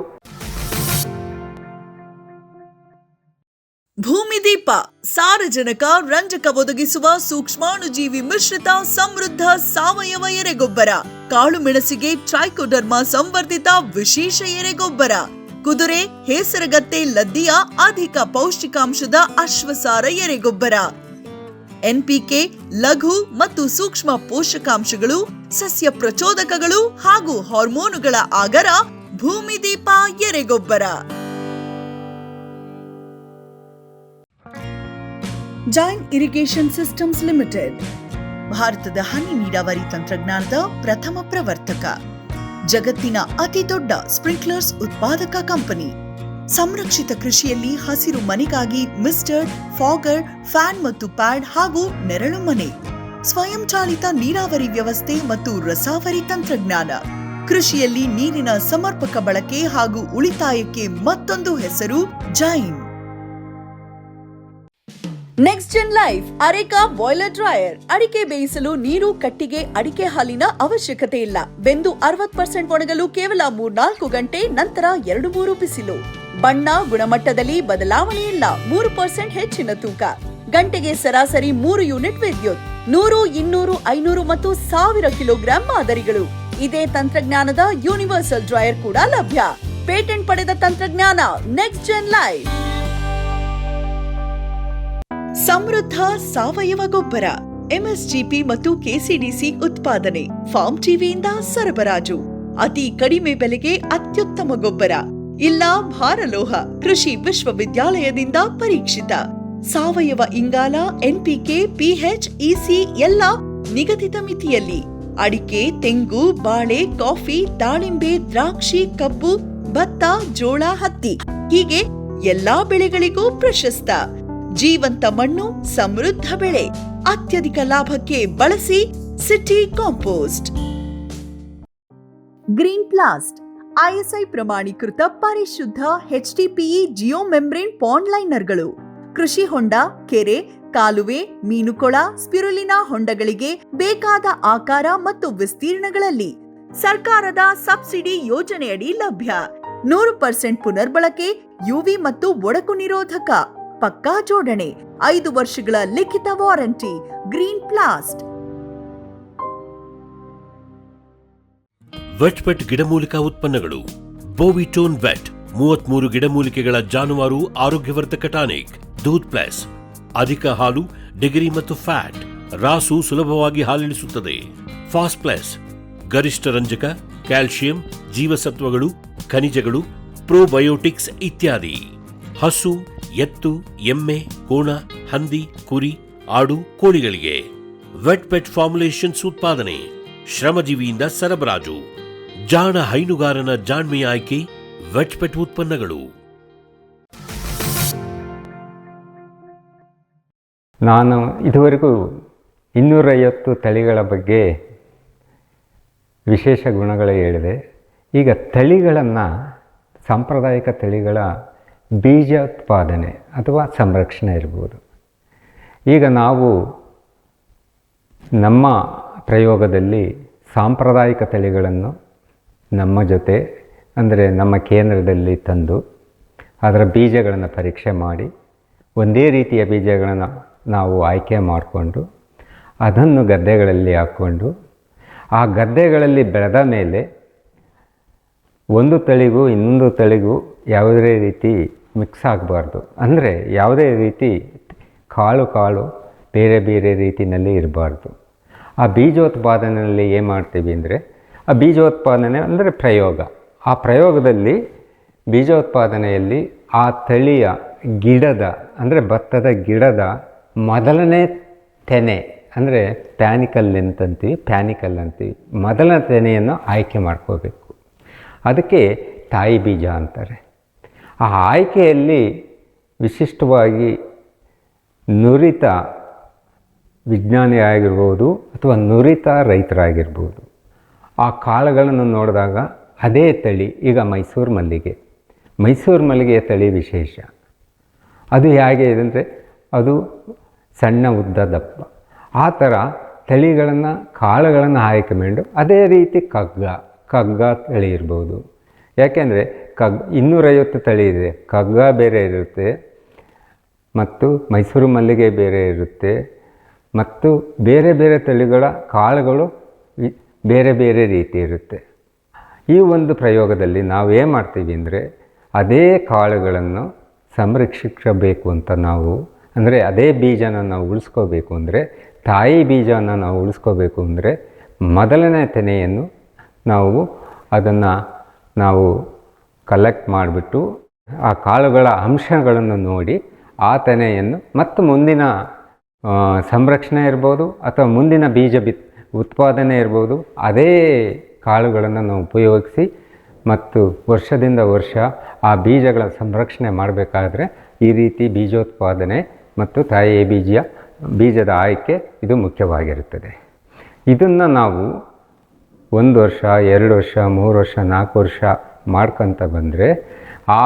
ಭೂಮಿದೀಪ ಸಾರಜನಕ ರಂಜಕ ಒದಗಿಸುವ ಸೂಕ್ಷ್ಮಾಣುಜೀವಿ ಮಿಶ್ರಿತ ಸಮೃದ್ಧ ಸಾವಯವ ಎರೆಗೊಬ್ಬರ. ಕಾಳು ಮೆಣಸಿಗೆ ಟ್ರೈಕೋಡರ್ಮಾ ಸಂವರ್ಧಿತ ವಿಶೇಷ ಎರೆಗೊಬ್ಬರ. ಕುದುರೆ, ಹೇಸರಗತ್ತೆ, ಲದ್ದಿಯ ಅಧಿಕ ಪೌಷ್ಟಿಕಾಂಶದ ಅಶ್ವಸಾರ ಎರೆಗೊಬ್ಬರ. ಎನ್ಪಿಕೆ, ಲಘು ಮತ್ತು ಸೂಕ್ಷ್ಮ ಪೋಷಕಾಂಶಗಳು, ಸಸ್ಯ ಪ್ರಚೋದಕಗಳು ಹಾಗೂ ಹಾರ್ಮೋನುಗಳ ಆಗರ ಭೂಮಿದೀಪ ಎರೆಗೊಬ್ಬರ. ಜೈನ್ ಇರಿಗೇಷನ್ ಸಿಸ್ಟಮ್ಸ್ ಲಿಮಿಟೆಡ್ ಭಾರತದ ಹನಿ ನೀರಾವರಿ ತಂತ್ರಜ್ಞಾನದ ಪ್ರಥಮ ಪ್ರವರ್ತಕ. ಜಗತ್ತಿನ ಅತಿ ದೊಡ್ಡ ಸ್ಪ್ರಿಂಕ್ಲರ್ಸ್ ಉತ್ಪಾದಕ ಕಂಪನಿ. ಸಂರಕ್ಷಿತ ಕೃಷಿಯಲ್ಲಿ ಹಸಿರು ಮನೆಗಾಗಿ ಮಿಸ್ಟರ್, ಫಾಗರ್, ಫ್ಯಾನ್ ಮತ್ತು ಪ್ಯಾಡ್ ಹಾಗೂ ನೆರಳು ಮನೆ. ಸ್ವಯಂ ಚಾಲಿತ ನೀರಾವರಿ ವ್ಯವಸ್ಥೆ ಮತ್ತು ರಸಾವರಿ ತಂತ್ರಜ್ಞಾನ. ಕೃಷಿಯಲ್ಲಿ ನೀರಿನ ಸಮರ್ಪಕ ಬಳಕೆ ಹಾಗೂ ಉಳಿತಾಯಕ್ಕೆ ಮತ್ತೊಂದು ಹೆಸರು Jain. Next Zen life areca boiler dryer. ಅಡಿಕೆ ಬೇಯಿಸಲು ನೀರು, ಕಟ್ಟಿಗೆ, ಅಡಿಕೆ ಹಾಲಿನ ಅವಶ್ಯಕತೆ ಇಲ್ಲ. ಬೆಂದು 60% ಒಣಗಲು ಕೇವಲ 3-4 ಗಂಟೆ, ನಂತರ 2-3 ಬಿಸಿಲು. ಬಣ್ಣ, ಗುಣಮಟ್ಟದಲ್ಲಿ ಬದಲಾವಣೆ ಇಲ್ಲ. 3% ಹೆಚ್ಚಿನ ತೂಕ. ಗಂಟೆಗೆ ಸರಾಸರಿ 3 ಯೂನಿಟ್ ವಿದ್ಯುತ್. 100, 200, 500 ಮತ್ತು 1000 ಕಿಲೋಗ್ರಾಂ ಮಾದರಿಗಳು. ಇದೇ ತಂತ್ರಜ್ಞಾನದ ಯೂನಿವರ್ಸಲ್ ಡ್ರೈಯರ್ ಕೂಡ ಲಭ್ಯ. ಪೇಟೆಂಟ್ ಪಡೆದ ತಂತ್ರಜ್ಞಾನ ನೆಕ್ಸ್ಟ್ ಜೆನ್ ಲೈಫ್. ಸಮೃದ್ಧ ಸಾವಯವ ಗೊಬ್ಬರ. ಎಂಎಸ್ಜಿಪಿ ಮತ್ತು ಕೆಸಿಡಿಸಿ ಉತ್ಪಾದನೆ. ಫಾರ್ಮ್ ಟಿವಿಯಿಂದ ಸರಬರಾಜು. ಅತಿ ಕಡಿಮೆ ಬೆಲೆಗೆ ಅತ್ಯುತ್ತಮ ಗೊಬ್ಬರ. ಇಲ್ಲ ಭಾರಲೋಹ. ಕೃಷಿ ವಿಶ್ವವಿದ್ಯಾಲಯದಿಂದ ಪರೀಕ್ಷಿತ. ಸಾವಯವ ಇಂಗಾಲ, ಎನ್ಪಿಕೆ, ಪಿಎಚ್, ಇಸಿ ಎಲ್ಲ ನಿಗದಿತ ಮಿತಿಯಲ್ಲಿ. ಅಡಿಕೆ, ತೆಂಗು, ಬಾಳೆ, ಕಾಫಿ, ದಾಳಿಂಬೆ, ದ್ರಾಕ್ಷಿ, ಕಬ್ಬು, ಭತ್ತ, ಜೋಳ, ಹತ್ತಿ ಹೀಗೆ ಎಲ್ಲಾ ಬೆಳೆಗಳಿಗೂ ಪ್ರಶಸ್ತ. ಜೀವಂತ ಮಣ್ಣು, ಸಮೃದ್ಧ ಬೆಳೆ. ಅತ್ಯಧಿಕ ಲಾಭಕ್ಕೆ ಬಳಸಿ ಸಿಟಿ ಕಾಂಪೋಸ್ಟ್. ಗ್ರೀನ್ ಪ್ಲಾಸ್ಟ್ ಐಎಸ್ಐ ಪ್ರಮಾಣೀಕೃತ ಪರಿಶುದ್ಧ ಎಚ್ಡಿಪಿಇ ಜಿಯೋ ಮೆಂಬ್ರೇನ್ ಪಾಂಡ್ ಲೈನರ್ಗಳು. ಕೃಷಿ ಹೊಂಡ, ಕೆರೆ, ಕಾಲುವೆ, ಮೀನುಕೊಳ, ಸ್ಪಿರುಲಿನಾ ಹೊಂಡಗಳಿಗೆ ಬೇಕಾದ ಆಕಾರ ಮತ್ತು ವಿಸ್ತೀರ್ಣಗಳಲ್ಲಿ ಸರ್ಕಾರದ ಸಬ್ಸಿಡಿ ಯೋಜನೆಯಡಿ ಲಭ್ಯ. 100% ಪುನರ್ಬಳಕೆ, ಯುವಿ ಮತ್ತು ಒಡಕು ನಿರೋಧಕ, ಪಕ್ಕಾ ಜೋಡಣೆ, 5 ವರ್ಷಗಳ ಲಿಖಿತ ವಾರಂಟಿ. ಗ್ರೀನ್ ಪ್ಲಾಸ್ಟ್. ವೆಟ್ಪೆಟ್ ಗಿಡಮೂಲಿಕಾ ಉತ್ಪನ್ನಗಳು. ಬೋವಿಟೋನ್ ವೆಟ್ 33 ಗಿಡಮೂಲಿಕೆಗಳ ಜಾನುವಾರು ಆರೋಗ್ಯವರ್ಧಕ ಟಾನಿಕ್. ದೂದ್ ಪ್ಲಸ್ ಅಧಿಕ ಹಾಲು, ಡಿಗ್ರಿ ಮತ್ತು ಫ್ಯಾಟ್. ರಾಸು ಸುಲಭವಾಗಿ ಹಾಲಿಳಿಸುತ್ತದೆ. ಫಾಸ್ಟ್ ಪ್ಲಸ್ ಗರಿಷ್ಠ ರಂಜಕ, ಕ್ಯಾಲ್ಸಿಯಂ, ಜೀವಸತ್ವಗಳು, ಖನಿಜಗಳು, ಪ್ರೋಬಯೋಟಿಕ್ಸ್ ಇತ್ಯಾದಿ. ಹಸು, ಎತ್ತು, ಎಮ್ಮೆ, ಕೋಣ, ಹಂದಿ, ಕುರಿ, ಆಡು, ಕೋಳಿಗಳಿಗೆ. ವೆಟ್ ಪೆಟ್ ಫಾರ್ಮುಲೇಷನ್ಸ್ ಉತ್ಪಾದನೆ. ಶ್ರಮಜೀವಿಯಿಂದ ಸರಬರಾಜು. ಜಾಣ ಹೈನುಗಾರನ ಜಾಣ್ಮೆಯ ಆಯ್ಕೆ ವೆಟ್ ಪೆಟ್ ಉತ್ಪನ್ನಗಳು. ನಾನು ಇದುವರೆಗೂ 250 ತಳಿಗಳ ಬಗ್ಗೆ ವಿಶೇಷ ಗುಣಗಳು ಹೇಳಿದೆ. ಈಗ ತಳಿಗಳನ್ನು, ಸಾಂಪ್ರದಾಯಿಕ ತಳಿಗಳ ಬೀಜ ಉತ್ಪಾದನೆ ಅಥವಾ ಸಂರಕ್ಷಣೆ ಇರ್ಬೋದು. ಈಗ ನಾವು ನಮ್ಮ ಪ್ರಯೋಗದಲ್ಲಿ ಸಾಂಪ್ರದಾಯಿಕ ತಳಿಗಳನ್ನು ನಮ್ಮ ಜೊತೆ, ಅಂದರೆ ನಮ್ಮ ಕೇಂದ್ರದಲ್ಲಿ ತಂದು ಅದರ ಬೀಜಗಳನ್ನು ಪರೀಕ್ಷೆ ಮಾಡಿ ಒಂದೇ ರೀತಿಯ ಬೀಜಗಳನ್ನು ನಾವು ಆಯ್ಕೆ ಮಾಡಿಕೊಂಡು ಅದನ್ನು ಗದ್ದೆಗಳಲ್ಲಿ ಹಾಕ್ಕೊಂಡು ಆ ಗದ್ದೆಗಳಲ್ಲಿ ಬೆಳೆದ ಮೇಲೆ ಒಂದು ತಳಿಗೂ ಇನ್ನೊಂದು ತಳಿಗೂ ಯಾವುದೇ ರೀತಿ ಮಿಕ್ಸ್ ಆಗಬಾರ್ದು. ಅಂದರೆ ಯಾವುದೇ ರೀತಿ ಕಾಳು ಬೇರೆ ಬೇರೆ ರೀತಿಯಲ್ಲಿ ಇರಬಾರ್ದು. ಆ ಬೀಜೋತ್ಪಾದನೆಯಲ್ಲಿ ಏನು ಮಾಡ್ತೀವಿ ಅಂದರೆ, ಆ ಬೀಜೋತ್ಪಾದನೆ ಅಂದರೆ ಪ್ರಯೋಗ. ಆ ಪ್ರಯೋಗದಲ್ಲಿ ಬೀಜೋತ್ಪಾದನೆಯಲ್ಲಿ ಆ ತಳಿಯ ಗಿಡದ, ಅಂದರೆ ಭತ್ತದ ಗಿಡದ ಮೊದಲನೇ ತೆನೆ, ಅಂದರೆ ಪ್ಯಾನಿಕಲ್ ಅಂತೀವಿ, ಪ್ಯಾನಿಕಲ್ ಅಂತೀವಿ, ಮೊದಲನೇ ತೆನೆಯನ್ನು ಆಯ್ಕೆ ಮಾಡ್ಕೋಬೇಕು. ಅದಕ್ಕೆ ತಾಯಿ ಬೀಜ ಅಂತಾರೆ. ಆ ಆಯ್ಕೆಯಲ್ಲಿ ವಿಶಿಷ್ಟವಾಗಿ ನುರಿತ ವಿಜ್ಞಾನಿ ಆಗಿರ್ಬೋದು ಅಥವಾ ನುರಿತ ರೈತರಾಗಿರ್ಬೋದು, ಆ ಕಾಳುಗಳನ್ನು ನೋಡಿದಾಗ ಅದೇ ತಳಿ, ಈಗ ಮೈಸೂರು ಮಲ್ಲಿಗೆಯ ತಳಿ ವಿಶೇಷ. ಅದು ಹೇಗೆ ಇದೆ ಅಂದರೆ ಅದು ಸಣ್ಣ ಉದ್ದ ದಪ್ಪ, ಆ ಥರ ತಳಿಗಳನ್ನು ಕಾಳುಗಳನ್ನು ಆಯ್ಕೆ ಮಾಡಿ ಅದೇ ರೀತಿ ಕಗ್ಗ ತಳಿ ಇರ್ಬೋದು. ಯಾಕೆಂದರೆ 250 ತಳಿ ಇದೆ, ಕಗ್ಗ ಬೇರೆ ಇರುತ್ತೆ ಮತ್ತು ಮೈಸೂರು ಮಲ್ಲಿಗೆ ಬೇರೆ ಇರುತ್ತೆ ಮತ್ತು ಬೇರೆ ಬೇರೆ ತಳಿಗಳ ಕಾಳುಗಳು ಬೇರೆ ಬೇರೆ ರೀತಿ ಇರುತ್ತೆ. ಈ ಒಂದು ಪ್ರಯೋಗದಲ್ಲಿ ನಾವೇನು ಮಾಡ್ತೀವಿ ಅಂದರೆ ಅದೇ ಕಾಳುಗಳನ್ನು ಸಂರಕ್ಷಿಸಬೇಕು ಅಂತ ನಾವು, ಅಂದರೆ ಅದೇ ಬೀಜನ ನಾವು ಉಳಿಸ್ಕೋಬೇಕು ಅಂದರೆ, ತಾಯಿ ಬೀಜನ ನಾವು ಉಳಿಸ್ಕೋಬೇಕು ಅಂದರೆ ಮೊದಲನೇ ತೆನೆಯನ್ನು ನಾವು ಕಲೆಕ್ಟ್ ಮಾಡಿಬಿಟ್ಟು ಆ ಕಾಳುಗಳ ಅಂಶಗಳನ್ನು ನೋಡಿ ಆ ತೆನೆಯನ್ನು ಮತ್ತು ಮುಂದಿನ ಸಂರಕ್ಷಣೆ ಇರ್ಬೋದು ಅಥವಾ ಮುಂದಿನ ಬೀಜ ಉತ್ಪಾದನೆ ಇರ್ಬೋದು, ಅದೇ ಕಾಳುಗಳನ್ನು ನಾವು ಉಪಯೋಗಿಸಿ ಮತ್ತು ವರ್ಷದಿಂದ ವರ್ಷ ಆ ಬೀಜಗಳ ಸಂರಕ್ಷಣೆ ಮಾಡಬೇಕಾದ್ರೆ ಈ ರೀತಿ ಬೀಜೋತ್ಪಾದನೆ ಮತ್ತು ತಾಯಿ ಬೀಜದ ಆಯ್ಕೆ ಇದು ಮುಖ್ಯವಾಗಿರುತ್ತದೆ. ಇದನ್ನು ನಾವು 1 ವರ್ಷ 2 ವರ್ಷ 3 ವರ್ಷ 4 ವರ್ಷ ಮಾಡ್ಕೊತ ಬಂದರೆ ಆ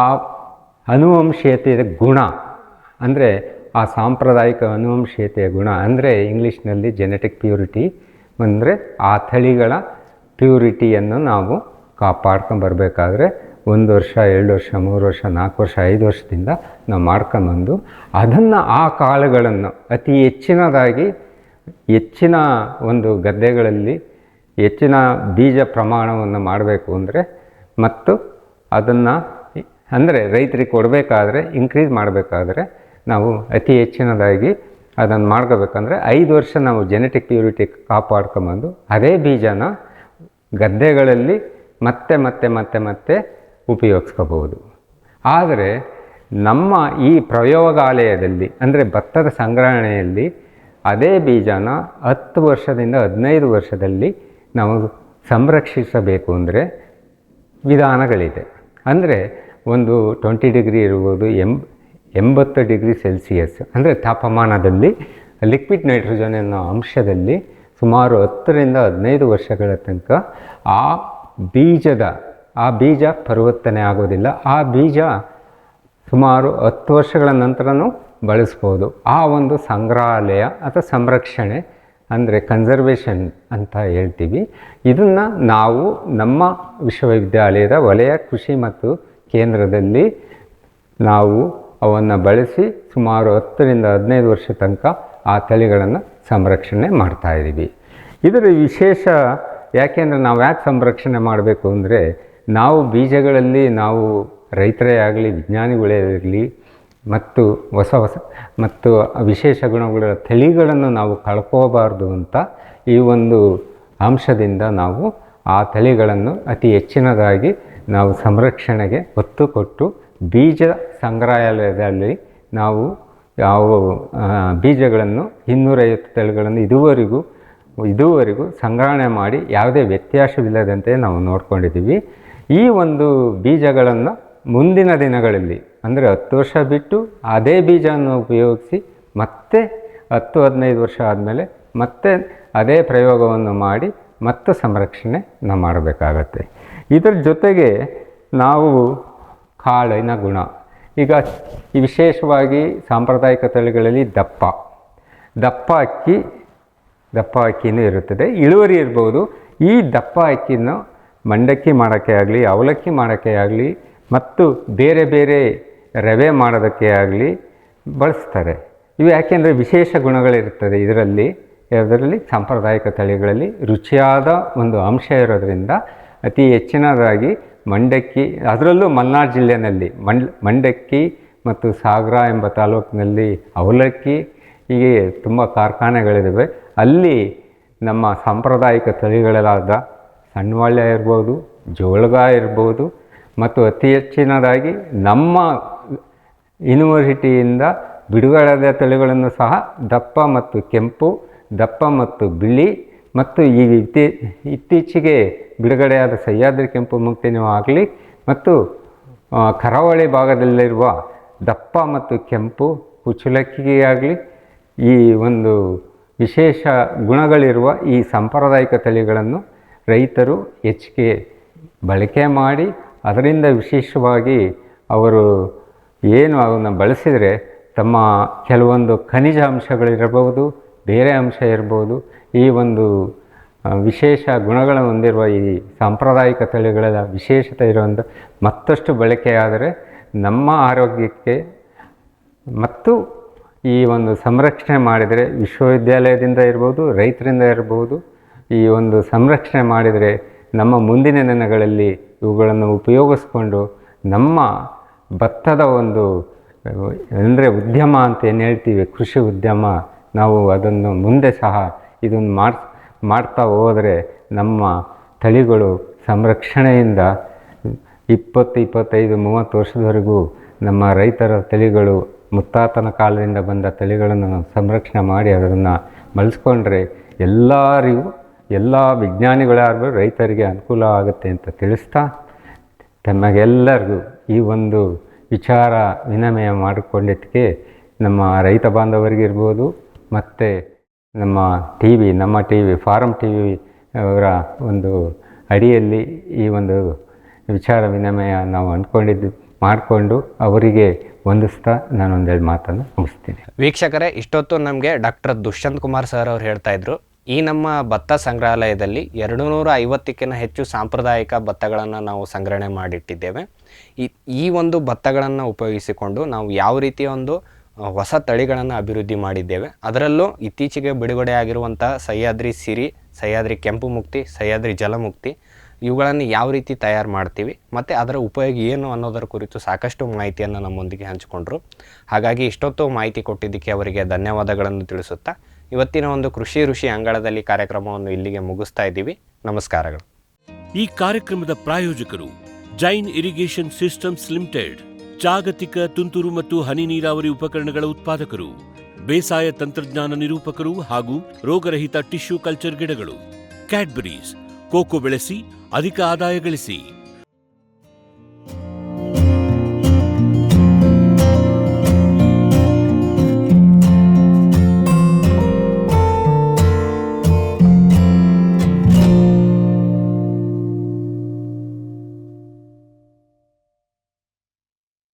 ಅನುವಂಶೀಯತೆಯ ಗುಣ, ಅಂದರೆ ಆ ಸಾಂಪ್ರದಾಯಿಕ ಅನುವಂಶೀಯತೆಯ ಗುಣ, ಅಂದರೆ ಇಂಗ್ಲೀಷ್ನಲ್ಲಿ ಜೆನೆಟಿಕ್ ಪ್ಯೂರಿಟಿ, ಅಂದರೆ ಆ ತಳಿಗಳ ಪ್ಯೂರಿಟಿಯನ್ನು ನಾವು ಕಾಪಾಡ್ಕೊಂಬರ್ಬೇಕಾದ್ರೆ 1 ವರ್ಷ 2 ವರ್ಷ 3 ವರ್ಷ 4 ವರ್ಷ 5 ವರ್ಷದಿಂದ ನಾವು ಮಾಡ್ಕೊಂಬಂದು ಅದನ್ನು ಆ ಕಾಳುಗಳನ್ನು ಅತಿ ಹೆಚ್ಚಿನ ಒಂದು ಗದ್ದೆಗಳಲ್ಲಿ ಹೆಚ್ಚಿನ ಬೀಜ ಪ್ರಮಾಣವನ್ನು ಮಾಡಬೇಕು ಅಂದರೆ ಮತ್ತು ಅದನ್ನು ಅಂದರೆ ರೈತರಿಗೆ ಕೊಡಬೇಕಾದ್ರೆ ಇನ್ಕ್ರೀಸ್ ಮಾಡಬೇಕಾದ್ರೆ ನಾವು ಅತಿ ಹೆಚ್ಚಿನದಾಗಿ ಅದನ್ನು ಮಾಡ್ಕೋಬೇಕಂದ್ರೆ 5 ವರ್ಷ ನಾವು ಜೆನೆಟಿಕ್ ಪ್ಯೂರಿಟಿ ಕಾಪಾಡ್ಕೊಂಬಂದು ಅದೇ ಬೀಜನ ಗದ್ದೆಗಳಲ್ಲಿ ಮತ್ತೆ ಉಪಯೋಗಿಸ್ಕೋಬಹುದು. ಆದರೆ ನಮ್ಮ ಈ ಪ್ರಯೋಗಾಲಯದಲ್ಲಿ ಅಂದರೆ ಭತ್ತದ ಸಂಗ್ರಹಣೆಯಲ್ಲಿ ಅದೇ ಬೀಜನ 10 ವರ್ಷದಿಂದ 15 ವರ್ಷದಲ್ಲಿ ನಾವು ಸಂರಕ್ಷಿಸಬೇಕು ಅಂದರೆ ವಿಧಾನಗಳಿದೆ. ಅಂದರೆ ಒಂದು 20 ಡಿಗ್ರಿ ಇರ್ಬೋದು, 80 ಡಿಗ್ರಿ ಸೆಲ್ಸಿಯಸ್ ಅಂದರೆ ತಾಪಮಾನದಲ್ಲಿ ಲಿಕ್ವಿಡ್ ನೈಟ್ರೋಜನ್ ಅನ್ನೋ ಅಂಶದಲ್ಲಿ ಸುಮಾರು 10 ರಿಂದ 15 ವರ್ಷಗಳ ತನಕ ಆ ಬೀಜ ಪರಿವರ್ತನೆ ಆಗೋದಿಲ್ಲ. ಆ ಬೀಜ ಸುಮಾರು 10 ವರ್ಷಗಳ ನಂತರನೂ ಬಳಸ್ಬೋದು. ಆ ಒಂದು ಸಂಗ್ರಹಾಲಯ ಅಥವಾ ಸಂರಕ್ಷಣೆ ಅಂದರೆ ಕನ್ಸರ್ವೇಷನ್ ಅಂತ ಹೇಳ್ತೀವಿ. ಇದನ್ನು ನಾವು ನಮ್ಮ ವಿಶ್ವವಿದ್ಯಾಲಯದ ವಲಯ ಕೃಷಿ ಮತ್ತು ಕೇಂದ್ರದಲ್ಲಿ ನಾವು ಅವನ್ನು ಬಳಸಿ ಸುಮಾರು 10 ರಿಂದ 15 ವರ್ಷ ತನಕ ಆ ತಳಿಗಳನ್ನು ಸಂರಕ್ಷಣೆ ಮಾಡ್ತಾಯಿದ್ದೀವಿ. ಇದರ ವಿಶೇಷ ಯಾಕೆಂದರೆ ನಾವು ಯಾಕೆ ಸಂರಕ್ಷಣೆ ಮಾಡಬೇಕು ಅಂದರೆ ನಾವು ಬೀಜಗಳಲ್ಲಿ ನಾವು ರೈತರೇ ಆಗಲಿ ವಿಜ್ಞಾನಿಗಳೇ ಇರಲಿ ಮತ್ತು ಹೊಸ ಮತ್ತು ವಿಶೇಷ ಗುಣಗಳ ತಳಿಗಳನ್ನು ನಾವು ಕಳ್ಕೋಬಾರ್ದು ಅಂತ ಈ ಒಂದು ಅಂಶದಿಂದ ನಾವು ಆ ತಳಿಗಳನ್ನು ಅತಿ ಹೆಚ್ಚಿನದಾಗಿ ನಾವು ಸಂರಕ್ಷಣೆಗೆ ಒತ್ತು ಕೊಟ್ಟು ಬೀಜ ಸಂಗ್ರಹಾಲಯದಲ್ಲಿ ನಾವು ಯಾವ ಬೀಜಗಳನ್ನು 250 ತಳಿಗಳನ್ನು ಇದುವರೆಗೂ ಸಂಗ್ರಹಣೆ ಮಾಡಿ ಯಾವುದೇ ವ್ಯತ್ಯಾಸವಿಲ್ಲದಂತೆ ನಾವು ನೋಡ್ಕೊಂಡಿದ್ದೀವಿ. ಈ ಒಂದು ಬೀಜಗಳನ್ನು ಮುಂದಿನ ದಿನಗಳಲ್ಲಿ ಅಂದರೆ 10 ವರ್ಷ ಬಿಟ್ಟು ಅದೇ ಬೀಜವನ್ನು ಉಪಯೋಗಿಸಿ ಮತ್ತೆ 10-15 ವರ್ಷ ಆದಮೇಲೆ ಮತ್ತೆ ಅದೇ ಪ್ರಯೋಗವನ್ನು ಮಾಡಿ ಮತ್ತೆ ಸಂರಕ್ಷಣೆ ನಾವು ಮಾಡಬೇಕಾಗತ್ತೆ. ಇದರ ಜೊತೆಗೆ ನಾವು ಕಾಳಿನ ಗುಣ, ಈಗ ವಿಶೇಷವಾಗಿ ಸಾಂಪ್ರದಾಯಿಕ ತಳಿಗಳಲ್ಲಿ ದಪ್ಪ ಅಕ್ಕಿನೂ ಇರುತ್ತದೆ, ಇಳುವರಿ ಇರ್ಬೋದು. ಈ ದಪ್ಪ ಅಕ್ಕಿನ ಮಂಡಕ್ಕಿ ಮಾಡೋಕ್ಕೆ ಆಗಲಿ, ಅವಲಕ್ಕಿ ಮಾಡೋಕ್ಕೆ ಆಗಲಿ ಮತ್ತು ಬೇರೆ ಬೇರೆ ರವೆ ಮಾಡೋದಕ್ಕೆ ಆಗಲಿ ಬಳಸ್ತಾರೆ. ಇವು ಯಾಕೆಂದರೆ ವಿಶೇಷ ಗುಣಗಳಿರ್ತದೆ ಇದರಲ್ಲಿ ಸಾಂಪ್ರದಾಯಿಕ ತಳಿಗಳಲ್ಲಿ ರುಚಿಯಾದ ಒಂದು ಅಂಶ ಇರೋದರಿಂದ ಅತಿ ಹೆಚ್ಚಿನದಾಗಿ ಮಂಡಕ್ಕಿ, ಅದರಲ್ಲೂ ಮಲೆನಾಡು ಜಿಲ್ಲೆಯಲ್ಲಿ ಮಂಡಕ್ಕಿ ಮತ್ತು ಸಾಗರ ಎಂಬ ತಾಲೂಕಿನಲ್ಲಿ ಅವಲಕ್ಕಿ, ಹೀಗೆ ತುಂಬ ಕಾರ್ಖಾನೆಗಳಿದ್ದಾವೆ. ಅಲ್ಲಿ ನಮ್ಮ ಸಾಂಪ್ರದಾಯಿಕ ತಳಿಗಳಾದ ಸಣ್ಣವಳ್ಳೆ ಇರ್ಬೋದು, ಜೋಳಗ ಇರ್ಬೋದು ಮತ್ತು ಅತಿ ಹೆಚ್ಚಿನದಾಗಿ ನಮ್ಮ ಯೂನಿವರ್ಸಿಟಿಯಿಂದ ಬಿಡುಗಡೆಯಾದ ತಳಿಗಳನ್ನು ಸಹ ದಪ್ಪ ಮತ್ತು ಕೆಂಪು, ದಪ್ಪ ಮತ್ತು ಬಿಳಿ ಮತ್ತು ಈ ಇತ್ತೀಚೆಗೆ ಬಿಡುಗಡೆಯಾದ ಸಹ್ಯಾದ್ರಿ ಕೆಂಪು ಮುಕ್ತಿನೂ ಆಗಲಿ ಮತ್ತು ಕರಾವಳಿ ಭಾಗದಲ್ಲಿರುವ ದಪ್ಪ ಮತ್ತು ಕೆಂಪು ಕುಚ್ಚಲಕ್ಕಿಗೆ ಆಗಲಿ ಈ ಒಂದು ವಿಶೇಷ ಗುಣಗಳಿರುವ ಈ ಸಾಂಪ್ರದಾಯಿಕ ತಳಿಗಳನ್ನು ರೈತರು ಹೆಚ್ಚಿಗೆ ಬಳಕೆ ಮಾಡಿ ಅದರಿಂದ ವಿಶೇಷವಾಗಿ ಅವರು ಏನು ಅವನ್ನ ಬಳಸಿದರೆ ತಮ್ಮ ಕೆಲವೊಂದು ಖನಿಜ ಅಂಶಗಳಿರಬಹುದು, ಬೇರೆ ಅಂಶ ಇರ್ಬೋದು, ಈ ಒಂದು ವಿಶೇಷ ಗುಣಗಳನ್ನು ಹೊಂದಿರುವ ಈ ಸಾಂಪ್ರದಾಯಿಕ ತಳಿಗಳ ವಿಶೇಷತೆ ಇರುವಂಥ ಮತ್ತಷ್ಟು ಬಳಕೆಯಾದರೆ ನಮ್ಮ ಆರೋಗ್ಯಕ್ಕೆ ಮತ್ತು ಈ ಒಂದು ಸಂರಕ್ಷಣೆ ಮಾಡಿದರೆ ವಿಶ್ವವಿದ್ಯಾಲಯದಿಂದ ಇರ್ಬೋದು, ರೈತರಿಂದ ಇರ್ಬೋದು, ಈ ಒಂದು ಸಂರಕ್ಷಣೆ ಮಾಡಿದರೆ ನಮ್ಮ ಮುಂದಿನ ದಿನಗಳಲ್ಲಿ ಇವುಗಳನ್ನು ಉಪಯೋಗಿಸ್ಕೊಂಡು ನಮ್ಮ ಭತ್ತದ ಒಂದು ಅಂದರೆ ಉದ್ಯಮ ಅಂತ ಏನು ಹೇಳ್ತೀವಿ, ಕೃಷಿ ಉದ್ಯಮ, ನಾವು ಅದನ್ನು ಮುಂದೆ ಸಹ ಇದನ್ನು ಮಾಡ್ತಾ ಹೋದರೆ ನಮ್ಮ ತಳಿಗಳು ಸಂರಕ್ಷಣೆಯಿಂದ 20, 25, 30 ವರ್ಷದವರೆಗೂ ನಮ್ಮ ರೈತರ ತಳಿಗಳು ಮುತ್ತಾತನ ಕಾಲದಿಂದ ಬಂದ ತಳಿಗಳನ್ನು ನಾವು ಸಂರಕ್ಷಣೆ ಮಾಡಿ ಅದನ್ನು ಬಳಸ್ಕೊಂಡ್ರೆ ಎಲ್ಲರಿಗೂ, ಎಲ್ಲ ವಿಜ್ಞಾನಿಗಳಾಗಬೇಕು, ರೈತರಿಗೆ ಅನುಕೂಲ ಆಗುತ್ತೆ ಅಂತ ತಿಳಿಸ್ತಾ ತಮಗೆಲ್ಲರಿಗೂ ಈ ಒಂದು ವಿಚಾರ ವಿನಿಮಯ ಮಾಡಿಕೊಂಡಿದ್ದಕ್ಕೆ ನಮ್ಮ ರೈತ ಬಾಂಧವರಿಗಿರ್ಬೋದು ಮತ್ತು ನಮ್ಮ T V forum T V ಅವರ ಒಂದು ಅಡಿಯಲ್ಲಿ ಈ ಒಂದು ವಿಚಾರ ವಿನಿಮಯ ನಾವು ಅಂದ್ಕೊಂಡಿದ್ದು ಮಾಡಿಕೊಂಡು ಅವರಿಗೆ ವಂದಿಸ್ತಾ ನಾನೊಂದೆರಡು ಮಾತನ್ನು ಮುಗಿಸ್ತೀನಿ. ವೀಕ್ಷಕರೇ, ಇಷ್ಟೊತ್ತು ನಮಗೆ ಡಾಕ್ಟರ್ ದುಷ್ಯಂತ್ ಕುಮಾರ್ ಸರ್ ಅವರು ಹೇಳ್ತಾ ಇದ್ರು, ಈ ನಮ್ಮ ಭತ್ತ ಸಂಗ್ರಹಾಲಯದಲ್ಲಿ 250ಕ್ಕಿಂತ ಹೆಚ್ಚು ಸಾಂಪ್ರದಾಯಿಕ ಭತ್ತಗಳನ್ನು ನಾವು ಸಂಗ್ರಹಣೆ ಮಾಡಿಟ್ಟಿದ್ದೇವೆ. ಈ ಒಂದು ಭತ್ತಗಳನ್ನು ಉಪಯೋಗಿಸಿಕೊಂಡು ನಾವು ಯಾವ ರೀತಿಯ ಒಂದು ಹೊಸ ತಳಿಗಳನ್ನು ಅಭಿವೃದ್ಧಿ ಮಾಡಿದ್ದೇವೆ. ಅದರಲ್ಲೂ ಇತ್ತೀಚೆಗೆ ಬಿಡುಗಡೆ ಆಗಿರುವಂಥ ಸಹ್ಯಾದ್ರಿ ಸಿರಿ, ಸಹ್ಯಾದ್ರಿ ಕೆಂಪು ಮುಕ್ತಿ, ಸಹ್ಯಾದ್ರಿ ಜಲಮುಕ್ತಿ, ಇವುಗಳನ್ನು ಯಾವ ರೀತಿ ತಯಾರು ಮಾಡ್ತೀವಿ ಮತ್ತು ಅದರ ಉಪಯೋಗ ಏನು ಅನ್ನೋದರ ಕುರಿತು ಸಾಕಷ್ಟು ಮಾಹಿತಿಯನ್ನು ನಮ್ಮೊಂದಿಗೆ ಹಂಚಿಕೊಂಡ್ರು. ಹಾಗಾಗಿ ಇಷ್ಟೊತ್ತು ಮಾಹಿತಿ ಕೊಟ್ಟಿದ್ದಕ್ಕೆ ಅವರಿಗೆ ಧನ್ಯವಾದಗಳನ್ನು ತಿಳಿಸುತ್ತಾ ಇವತ್ತಿನ ಒಂದು ಕೃಷಿ ಋಷಿ ಅಂಗಳದಲ್ಲಿ ಕಾರ್ಯಕ್ರಮವನ್ನು ಇಲ್ಲಿಗೆ ಮುಗಿಸ್ತಾ ಇದ್ದೀವಿ. ನಮಸ್ಕಾರಗಳು. ಈ ಕಾರ್ಯಕ್ರಮದ ಪ್ರಾಯೋಜಕರು ಜೈನ್ ಇರಿಗೇಷನ್ ಸಿಸ್ಟಮ್ಸ್ ಲಿಮಿಟೆಡ್, ಜಾಗತಿಕ ತುಂತುರು ಮತ್ತು ಹನಿ ನೀರಾವರಿ ಉಪಕರಣಗಳ ಉತ್ಪಾದಕರು, ಬೇಸಾಯ ತಂತ್ರಜ್ಞಾನ ನಿರೂಪಕರು ಹಾಗೂ ರೋಗರಹಿತ ಟಿಶ್ಯೂ ಕಲ್ಚರ್ ಗಿಡಗಳು. ಕ್ಯಾಡ್ಬರೀಸ್, ಕೋಕೋ ಬೆಳೆಸಿ ಅಧಿಕ ಆದಾಯ ಗಳಿಸಿ.